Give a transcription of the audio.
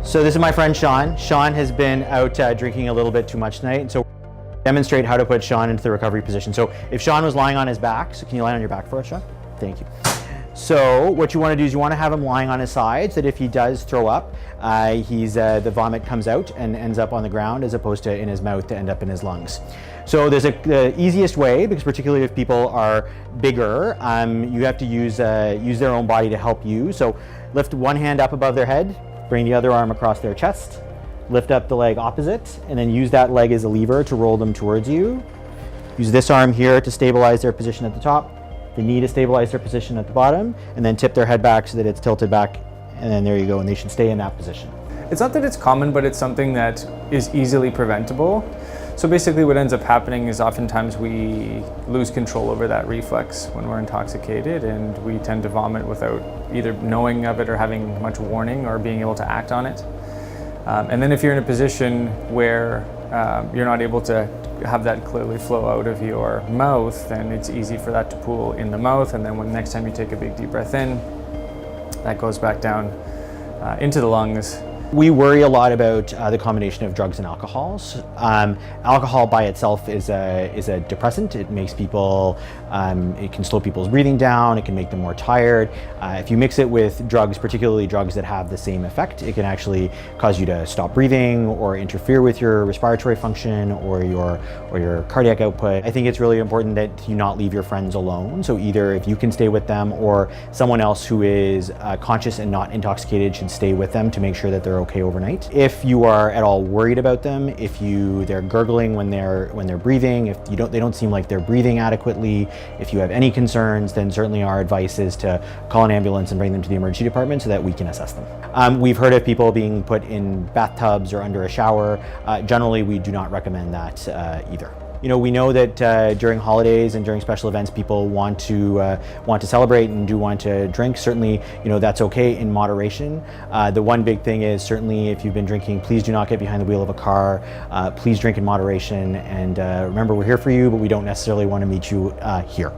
So this is my friend Sean. Sean has been out drinking a little bit too much tonight, and so demonstrate how to put Sean into the recovery position. So if Sean was lying on his back, so can you lie on your back for us, Sean? Thank you. So what you want to do is you want to have him lying on his side so that if he does throw up, the vomit comes out and ends up on the ground as opposed to in his mouth to end up in his lungs. So there's the easiest way, because particularly if people are bigger, you have to use their own body to help you. So lift one hand up above their head, bring the other arm across their chest, lift up the leg opposite, and then use that leg as a lever to roll them towards you. Use this arm here to stabilize their position at the top, the knee to stabilize their position at the bottom, and then tip their head back so that it's tilted back, and then there you go, and they should stay in that position. It's not that it's common, but it's something that is easily preventable. So basically what ends up happening is oftentimes we lose control over that reflex when we're intoxicated, and we tend to vomit without either knowing of it or having much warning or being able to act on it. And then if you're in a position where you're not able to have that clearly flow out of your mouth, then it's easy for that to pool in the mouth, and then when next time you take a big deep breath in, that goes back down into the lungs. We worry a lot about the combination of drugs and alcohols. Alcohol by itself is a depressant. It makes people, it can slow people's breathing down, it can make them more tired. If you mix it with drugs, particularly drugs that have the same effect, it can actually cause you to stop breathing or interfere with your respiratory function or your cardiac output. I think it's really important that you not leave your friends alone. So either if you can stay with them, or someone else who is conscious and not intoxicated should stay with them to make sure that they're okay overnight. If you are at all worried about them, if they're gurgling when they're breathing, if they don't seem like they're breathing adequately, if you have any concerns, then certainly our advice is to call an ambulance and bring them to the emergency department so that we can assess them. We've heard of people being put in bathtubs or under a shower. Generally, we do not recommend that either. You know, we know that during holidays and during special events, people want to celebrate and do want to drink. Certainly, you know, that's okay in moderation. The one big thing is certainly if you've been drinking, please do not get behind the wheel of a car. Please drink in moderation, and remember, we're here for you, but we don't necessarily want to meet you here.